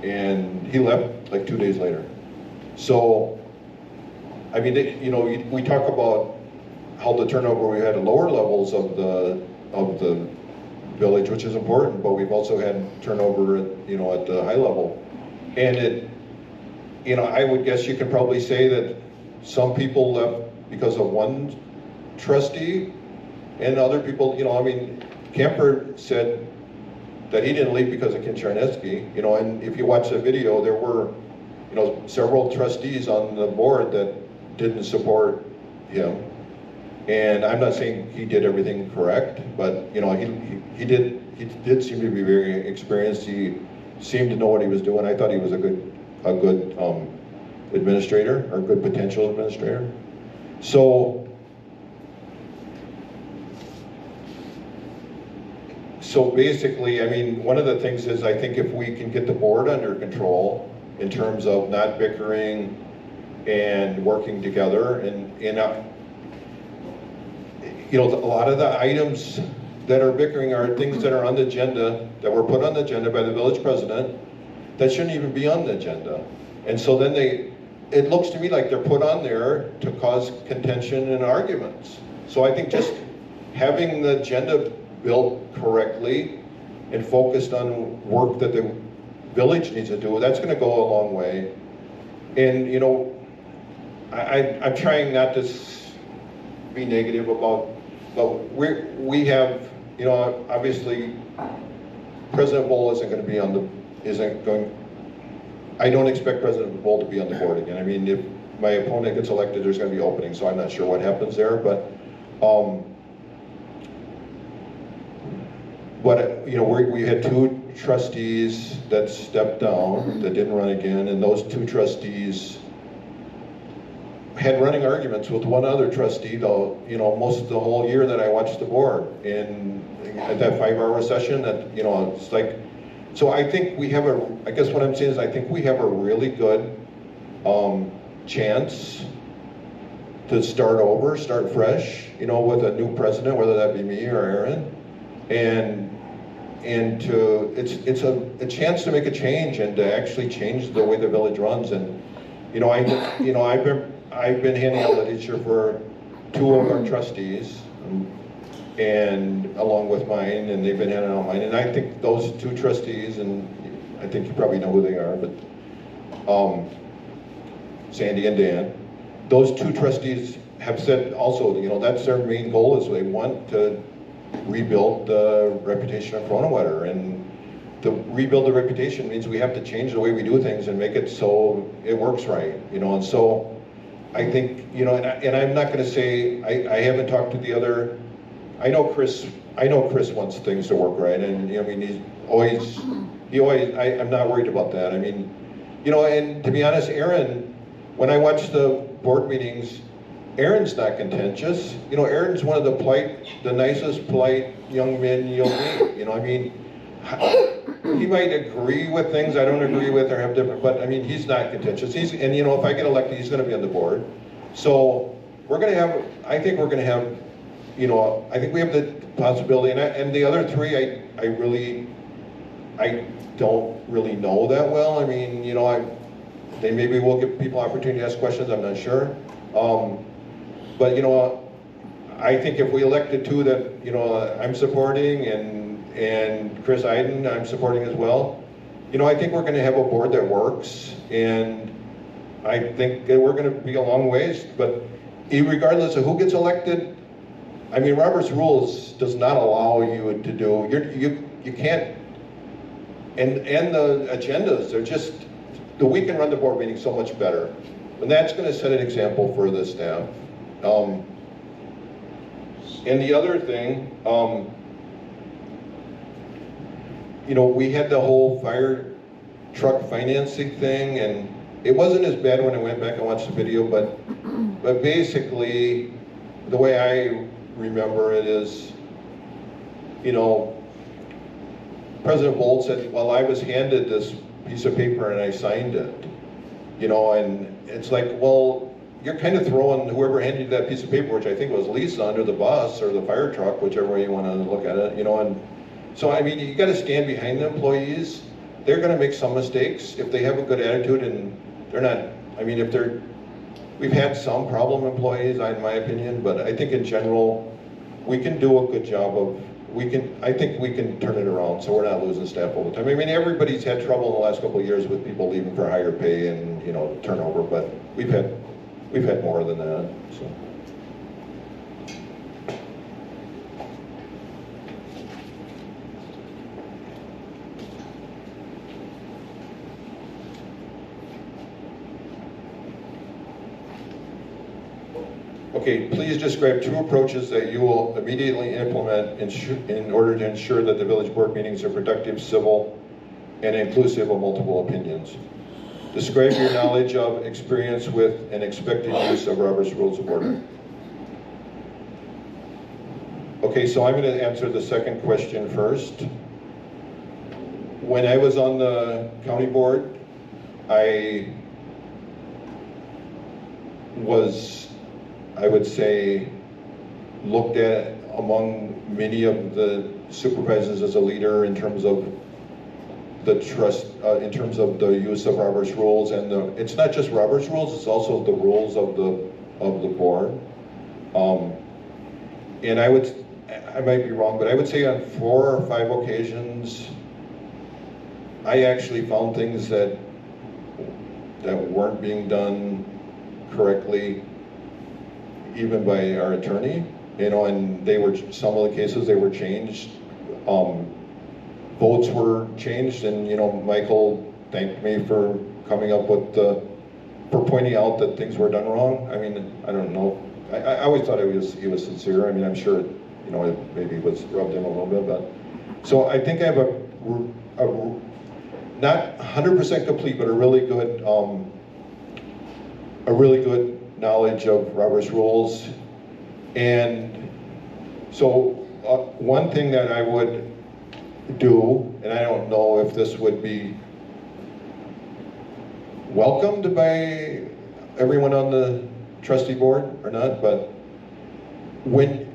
And he left like 2 days later. So, I mean, we talk about how the turnover we had at lower levels of the village, which is important, but we've also had turnover at the high level. And I would guess you could probably say that some people left because of one trustee, and other people, I mean, Camper said that he didn't leave because of Ken Charneski, and if you watch the video, there were, several trustees on the board that didn't support him. And I'm not saying he did everything correct, but he did seem to be very experienced. He seemed to know what he was doing. I thought he was a good administrator, or a good potential administrator. So basically, I mean, one of the things is, I think if we can get the board under control in terms of not bickering and working together, and a lot of the items that are bickering are things that are on the agenda, that were put on the agenda by the village president, that shouldn't even be on the agenda. And so then it looks to me like they're put on there to cause contention and arguments. So I think just having the agenda built correctly and focused on work that the village needs to do, that's going to go a long way. And I'm trying not to be negative about, but we have, obviously President Bull I don't expect President Bull to be on the board again. I mean, if my opponent gets elected, there's going to be openings, so I'm not sure what happens there, but we had two trustees that stepped down, that didn't run again, and those 2 trustees had running arguments with one other trustee, though, most of the whole year that I watched the board. And at that 5-hour session, that, it's like, so I think we have I guess what I'm saying is I think we have a really good chance to start over, start fresh, with a new president, whether that be me or Aaron. And to, it's a chance to make a change and to actually change the way the village runs. And, I've been handing out literature for 2 of our trustees, and along with mine, and they've been handing out mine. And I think those 2 trustees, and I think you probably know who they are, but Sandy and Dan, those 2 trustees have said also, that's their main goal, is they want to rebuild the reputation of Kronenwetter. And to rebuild the reputation means we have to change the way we do things and make it so it works right, and so I think, and I'm not going to say, I haven't talked to the other, I know Chris wants things to work right, and he's always, I'm not worried about that. I mean, and to be honest, Aaron, when I watch the board meetings, Aaron's not contentious. Aaron's one of the nicest, polite young men you'll meet. I mean, he might agree with things I don't agree with or have different, but I mean, he's not contentious. And if I get elected, he's going to be on the board. So we're going to have, I think we're going to have, I think we have the possibility, and the other 3, I don't really know that well. I mean, they maybe will give people opportunity to ask questions, I'm not sure. But I think if we elected 2 that, I'm supporting, and Chris Iden, I'm supporting as well. I think we're going to have a board that works, and I think that we're going to be a long ways. But regardless of who gets elected, I mean, Robert's rules does not allow you to do. You can't. And the agendas are just, we can run the board meeting so much better, and that's going to set an example for the staff. And the other thing. We had the whole fire truck financing thing, and it wasn't as bad when I went back and watched the video, but basically, the way I remember it is, President Bolt said, well, I was handed this piece of paper and I signed it, and it's like, well, you're kind of throwing whoever handed you that piece of paper, which I think was Lisa, under the bus or the fire truck, whichever way you want to look at it, and so, I mean, you got to stand behind the employees. They're going to make some mistakes if they have a good attitude, and they're not, I mean, we've had some problem employees, in my opinion, but I think in general, we can do a good job of, I think we can turn it around so we're not losing staff all the time. I mean, everybody's had trouble in the last couple of years with people leaving for higher pay and, turnover, but we've had more than that, so. Okay, please describe 2 approaches that you will immediately implement in order to ensure that the village board meetings are productive, civil, and inclusive of multiple opinions. Describe your knowledge of, experience with, and expected use of Robert's Rules of Order. Okay, so I'm going to answer the second question first. When I was on the county board, I would say, looked at among many of the supervisors as a leader in terms of the trust, in terms of the use of Robert's rules, and it's not just Robert's rules, it's also the rules of the board. And I might be wrong, but I would say on 4 or 5 occasions, I actually found things that weren't being done correctly, even by our attorney, and some of the cases they were changed. Votes were changed, and Michael thanked me for coming up with for pointing out that things were done wrong. I mean, I don't know. I always thought he was sincere. I mean, I'm sure it maybe was rubbed him a little bit, but so I think I have not 100% complete, but a really good knowledge of Robert's rules. And so one thing that I would do, and I don't know if this would be welcomed by everyone on the trustee board or not, but when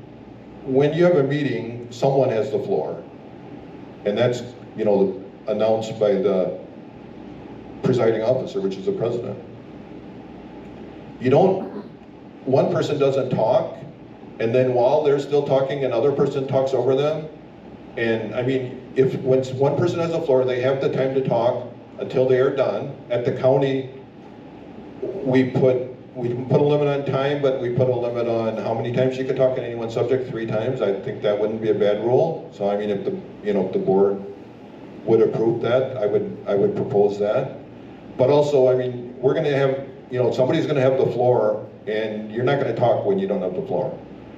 you have a meeting, someone has the floor. And that's, you know, announced by the presiding officer, which is the president. One person doesn't talk, and then while they're still talking, another person talks over them. And I mean, when one person has the floor, they have the time to talk until they are done. At the county, we put a limit on time, but we put a limit on how many times you can talk on any one subject, 3 times. I think that wouldn't be a bad rule. So I mean, if the board would approve that, I would propose that. But also, I mean, we're going to have, somebody's going to have the floor, and you're not going to talk when you don't have the floor.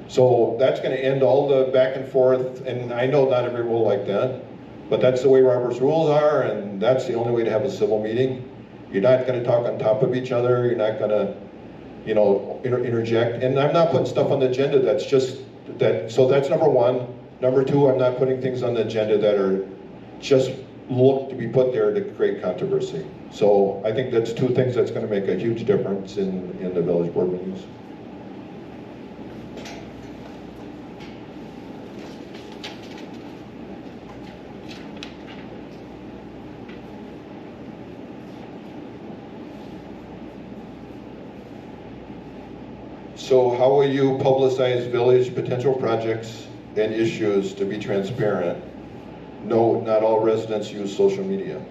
So that's going to end all the back and forth, and I know not every rule like that, but that's the way Robert's rules are, and that's the only way to have a civil meeting. You're not going to talk on top of each other. You're not going to, interject. And I'm not putting stuff on the agenda that's just that. So that's number one. Number two, I'm not putting things on the agenda that are just look to be put there to create controversy. So I think that's 2 things that's going to make a huge difference in the village board meetings. So how will you publicize village potential projects and issues to be transparent? No, not all residents use social media.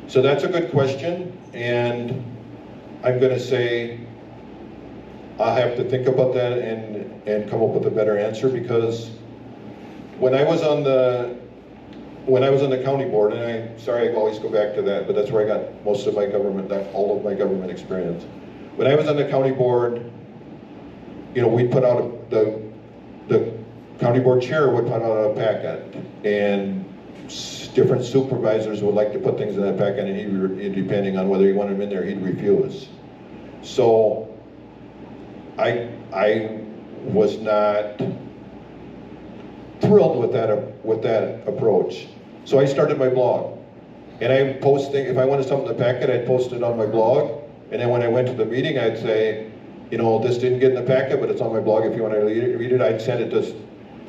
So that's a good question, and I'm going to say I'll have to think about that and come up with a better answer, because when I was on the county board, and I'm sorry I always go back to that, but that's where I got most of my government, all of my government experience. When I was on the county board, we put out the county board chair would put out a packet, and different supervisors would like to put things in that packet, and depending on whether he wanted them in there, he'd refuse. So I was not thrilled with that approach. So I started my blog, and I post things. If I wanted something in the packet, I'd post it on my blog. And then when I went to the meeting, I'd say, this didn't get in the packet, but it's on my blog. If you want to read it, I'd send it to.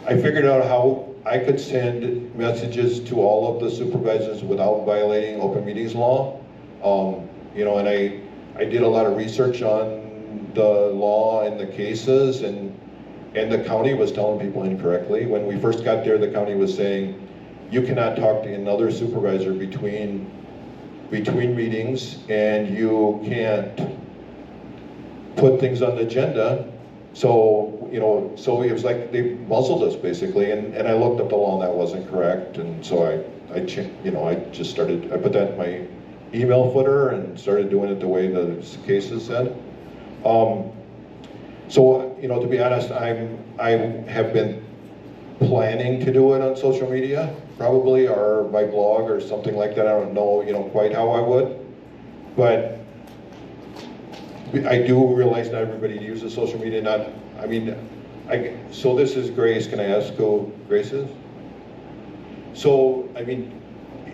I figured out how I could send messages to all of the supervisors without violating open meetings law. And I did a lot of research on the law and the cases, and the county was telling people incorrectly. When we first got there, the county was saying, you cannot talk to another supervisor between meetings, and you can't put things on the agenda. So, so it was like they muzzled us basically, and I looked up the law, and that wasn't correct, and so I put that in my email footer and started doing it the way the cases said. So, to be honest, I have been planning to do it on social media, probably, or my blog or something like that. I don't know, quite how I would, but I do realize not everybody uses social media. So this is Grace. Can I ask who Grace is? So,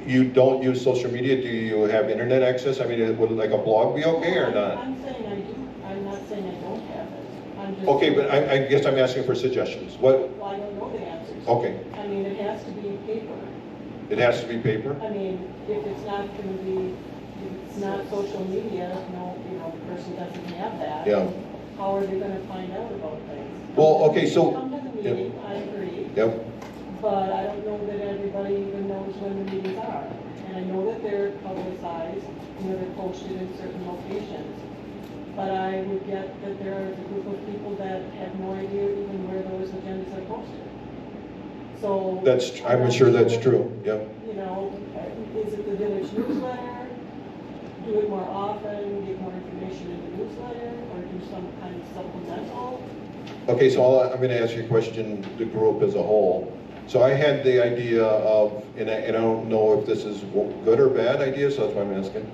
you don't use social media. Do you have internet access? Would like a blog be okay or not? I'm saying I do. I'm not saying I don't have it. I'm just okay, but I guess I'm asking for suggestions. What? Well, I don't know the answers. Okay. It has to be paper. It has to be paper? If it's not going to be, if it's not social media, the person doesn't have that. Yeah. How are they going to find out about things? Well, okay, so. Come to the meeting, I agree. Yep. But I don't know that everybody even knows when the meetings are. And I know that they're publicized, they're posted in certain locations. But I would get that there is a group of people that have no idea even where those agendas are posted. So I'm sure that's true. Yeah. Is it the village newsletter? Do it more often, get more information in the newsletter, or do some kind of supplemental? Okay, so I'm going to ask you a question, the group as a whole. So I had the idea of, and I don't know if this is good or bad idea, so that's why I'm asking.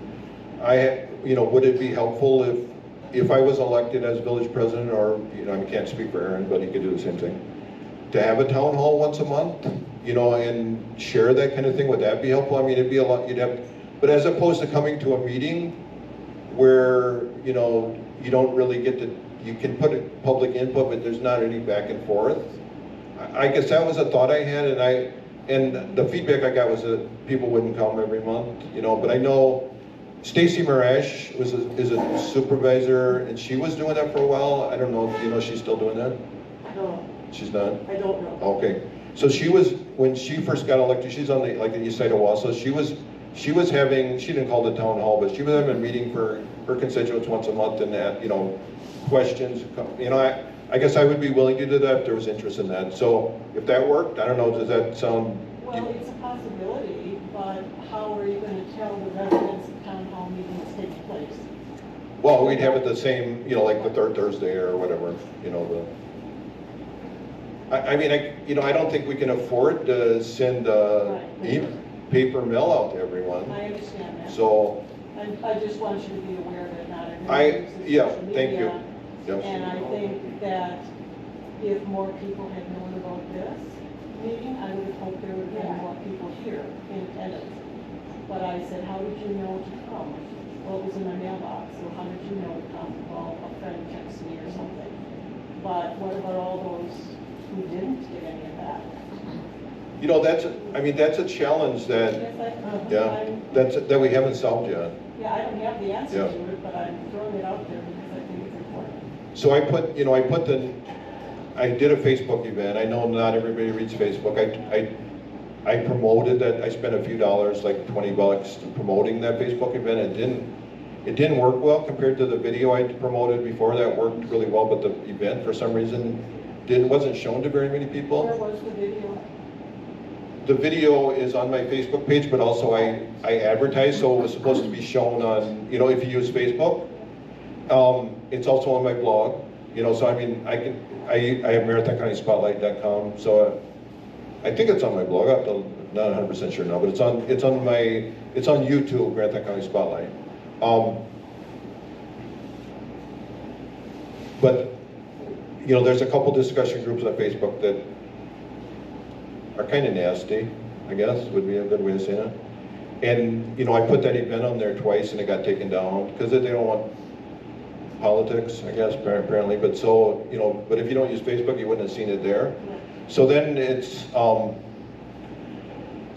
Would it be helpful if I was elected as village president, or, I can't speak for Aaron, but he could do the same thing, to have a town hall once a month, and share that kind of thing? Would that be helpful? I mean, it'd be a lot, but as opposed to coming to a meeting where, you don't really get to, you can put public input, but there's not any back and forth. I guess that was a thought I had, and the feedback I got was that people wouldn't come every month, but I know Stacy Marash is a supervisor, and she was doing that for a while. I don't know, she's still doing that? No, She's not? I don't know. Okay, so she was, when she first got elected, she's on the east side of Wausau, she was having, she didn't call it a town hall, but she was having a meeting for her constituents once a month, and that, questions, I guess I would be willing to do that if there was interest in that. So if that worked, I don't know, does that sound? Well, it's a possibility, but how are you going to tell the residents that town hall meetings take place? Well, we'd have it the same, like the third Thursday or whatever, I don't think we can afford to send paper mail out to everyone. I understand that. So. I just want you to be aware that not everyone uses social media. Thank you. Yep. And I think that if more people had known about this meeting, I would have hoped there would have been more people here in attendance. But I said, how did you know to come? Well, it was in my mailbox, so how did you know to come? Well, a friend texted me or something. But what about all those who didn't get any of that? That's a challenge that, that we haven't solved yet. Yeah, I don't have the answer to it, but I'm throwing it out there because I think it's important. So I did a Facebook event. I know not everybody reads Facebook. I promoted that. I spent a few dollars, like $20, promoting that Facebook event. It didn't work well compared to the video I promoted before. That worked really well, but the event, for some reason, wasn't shown to very many people. Where was the video? The video is on my Facebook page, but also I advertise, so it was supposed to be shown on, if you use Facebook. It's also on my blog, so I have marathoncountyspotlight.com, so I think it's on my blog. I'm not 100% sure now, but it's on YouTube, Marathon County Spotlight. But there's a couple discussion groups on Facebook that are kind of nasty, I guess, would be a good way of saying it. And, I put that event on there twice and it got taken down because they don't want politics, I guess, apparently. But so, but if you don't use Facebook, you wouldn't have seen it there. So then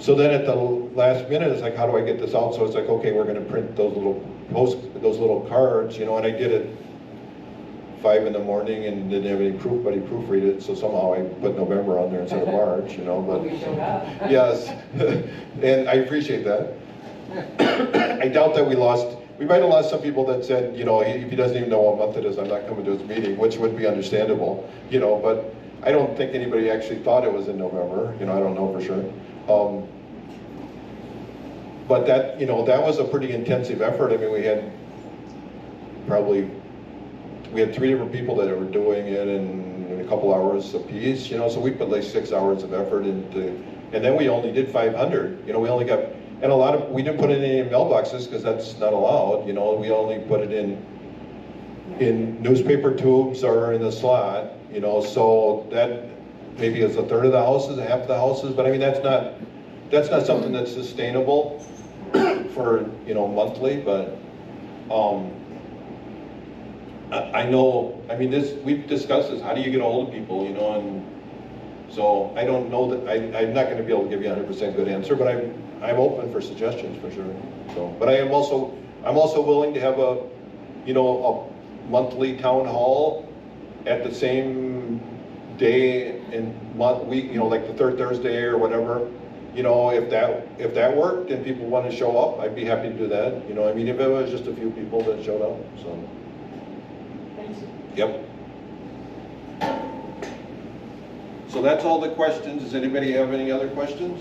so then at the last minute, it's like, how do I get this out? So it's like, okay, we're going to print those little cards, and I did it 5 in the morning and didn't have any proof, but he proofread it, so somehow I put November on there instead of March, but we showed up. Yes, and I appreciate that. I doubt that we might have lost some people that said, if he doesn't even know what month it is, I'm not coming to his meeting, which would be understandable, but I don't think anybody actually thought it was in November, I don't know for sure. But that, that was a pretty intensive effort. I mean, we had 3 different people that were doing it in a couple hours apiece, so we put like 6 hours of effort into, and then we only did 500, we only got, and we didn't put it in any mailboxes because that's not allowed, we only put it in newspaper tubes or in the slot, so that maybe is a third of the houses, half of the houses, but I mean, that's not something that's sustainable for, monthly, but, I know, we've discussed this, how do you get a hold of people, and so I don't know that, I'm not gonna be able to give you a 100% good answer, but I'm open for suggestions for sure. So, but I'm also willing to have a monthly town hall at the same day and week, like the third Thursday or whatever. If that worked and people want to show up, I'd be happy to do that. If it was just a few people that showed up, so. Yep. So that's all the questions. Does anybody have any other questions?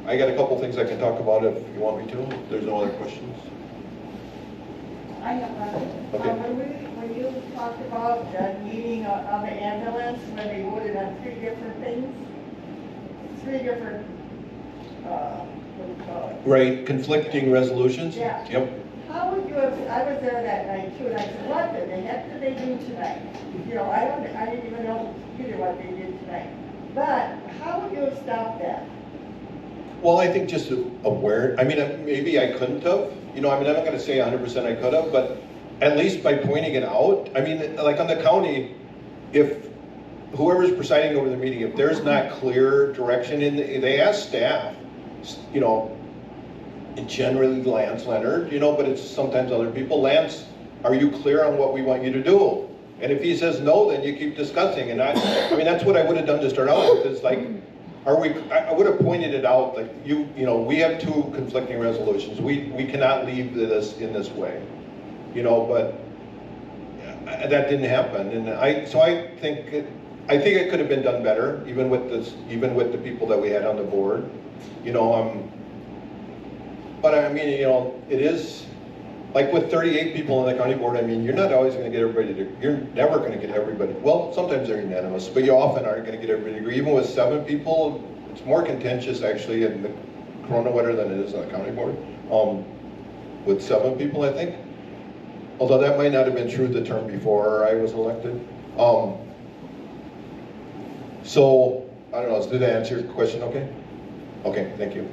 I got a couple things I can talk about if you want me to. If there's no other questions. I have one. Okay. When you talked about the meeting of the ambulance, when they voted on 3 different things, three different, what do you call it? Right, conflicting resolutions? Yeah. Yep. How would you have, I was there that night too, and I said, what the heck did they do tonight? You know, I didn't even know either what they did tonight. But how would you have stopped that? Well, I think just aware, I mean, maybe I couldn't have, you know, I mean, I'm not gonna say 100% I could have, but at least by pointing it out, I mean, like on the county, if whoever's presiding over the meeting, if there's not clear direction, they ask staff, you know, generally Lance Leonard, you know, but it's sometimes other people. Lance, are you clear on what we want you to do? And if he says no, then you keep discussing. And I mean, that's what I would have done to start out with, is like, I would have pointed it out, like, you know, we have two conflicting resolutions. We cannot leave this in this way, you know, but that didn't happen. And so I think it could have been done better, even with the people that we had on the board, you know, but I mean, you know, it is, like with 38 people on the county board, I mean, you're not always gonna get everybody to, you're never gonna get everybody, well, sometimes they're unanimous, but you often aren't gonna get everybody to agree. Even with 7 people, it's more contentious actually in the Kronenwetter than it is on the county board. With 7 people, I think. Although that might not have been true the term before I was elected. So, I don't know, did I answer your question okay? Okay, thank you.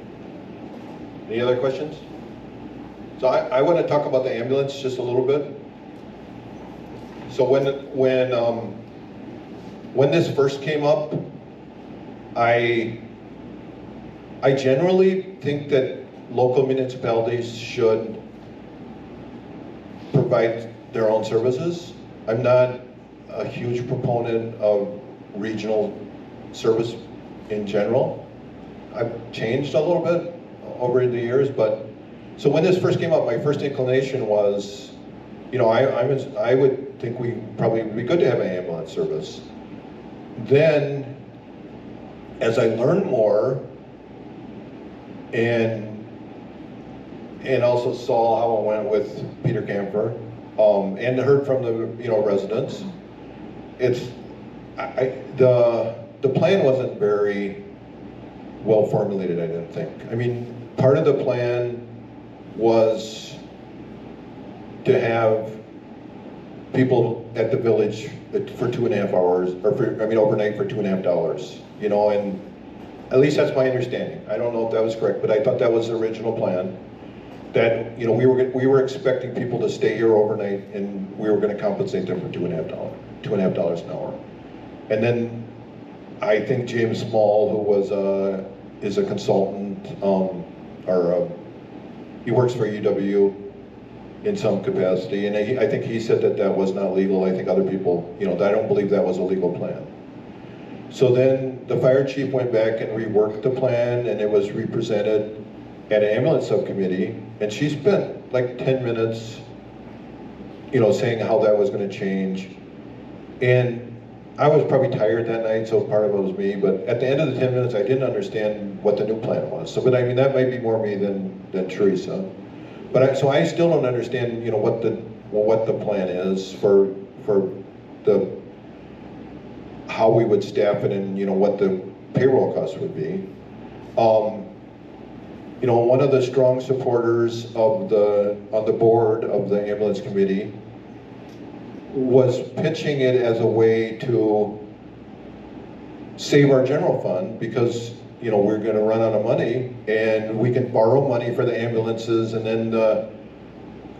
Any other questions? So I want to talk about the ambulance just a little bit. So when this first came up, I generally think that local municipalities should provide their own services. I'm not a huge proponent of regional service in general. I've changed a little bit over the years, but so when this first came up, my first inclination was, you know, I would think we probably would be good to have an ambulance service. Then, as I learned more, and also saw how it went with Peter Camper, and heard from the residents, the plan wasn't very well formulated, I didn't think. I mean, part of the plan was to have people at the village for 2.5 hours, or overnight for $2.50, you know, and at least that's my understanding. I don't know if that was correct, but I thought that was the original plan. That, you know, we were expecting people to stay here overnight, and we were going to compensate them for $2.50 an hour. And then I think James Small, who is a consultant, he works for UW in some capacity, and I think he said that was not legal. I think other people, you know, I don't believe that was a legal plan. So then the fire chief went back and reworked the plan, and it was represented at an ambulance subcommittee, and she spent like 10 minutes, you know, saying how that was going to change. And I was probably tired that night, so part of it was me, but at the end of the 10 minutes, I didn't understand what the new plan was. So, but I mean, that might be more me than Teresa. But so I still don't understand, you know, what the plan is for how we would staff it, and, you know, what the payroll costs would be. You know, one of the strong supporters on the board of the ambulance committee was pitching it as a way to save our general fund, because, you know, we're going to run out of money, and we can borrow money for the ambulances, and then the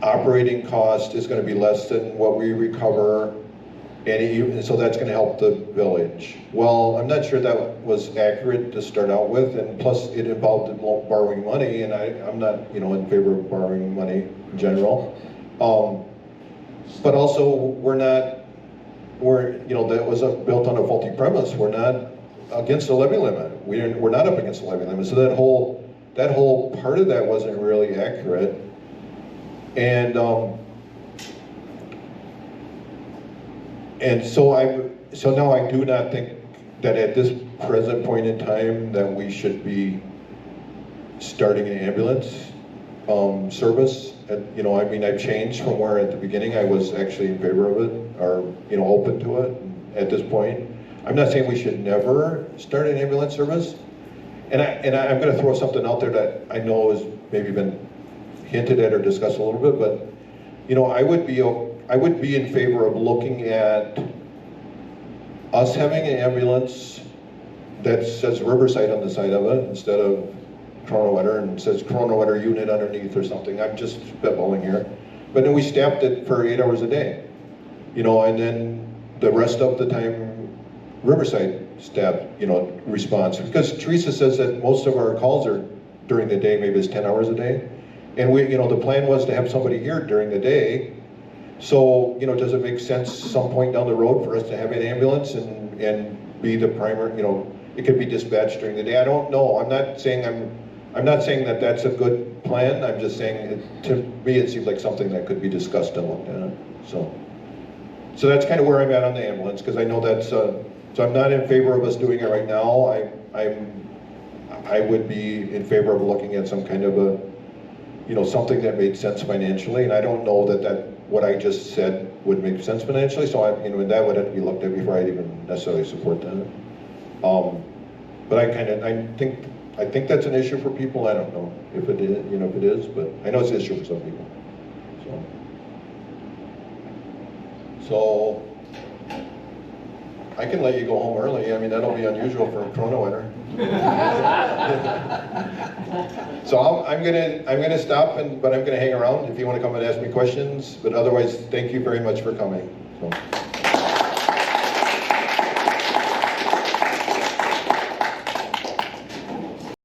operating cost is going to be less than what we recover, and so that's going to help the village. Well, I'm not sure that was accurate to start out with, and plus it involved borrowing money, and I'm not, you know, in favor of borrowing money in general. But also, you know, that was built on a faulty premise. We're not against the levy limit. We're not up against the levy limit. So that whole part of that wasn't really accurate. And so now I do not think that at this present point in time that we should be starting an ambulance service. You know, I mean, I've changed from where at the beginning I was actually in favor of it, or, you know, open to it. At this point, I'm not saying we should never start an ambulance service, And I'm gonna throw something out there that I know has maybe been hinted at or discussed a little bit, but, you know, I would be in favor of looking at us having an ambulance that says Riverside on the side of it instead of Kronenwetter, and says Kronenwetter unit underneath or something. I'm just spitballing here. But then we staffed it for 8 hours a day, you know, and then the rest of the time Riverside staff, you know, response. Because Teresa says that most of our calls are during the day, maybe it's 10 hours a day. And we, you know, the plan was to have somebody here during the day. So, you know, does it make sense some point down the road for us to have an ambulance and be the primary, you know, it could be dispatched during the day? I don't know. I'm not saying that that's a good plan. I'm just saying, to me, it seems like something that could be discussed and looked at. So that's kind of where I'm at on the ambulance, because I know that's, so I'm not in favor of us doing it right now. I would be in favor of looking at some kind of a, you know, something that made sense financially, and I don't know that what I just said would make sense financially, so you know, that would have to be looked at before I'd even necessarily support that. But I think that's an issue for people. I don't know if it is, you know, if it is, but I know it's an issue for some people. So I can let you go home early. I mean, that'll be unusual for Kronenwetter. So I'm gonna stop, but I'm gonna hang around if you want to come and ask me questions. But otherwise, thank you very much for coming. So.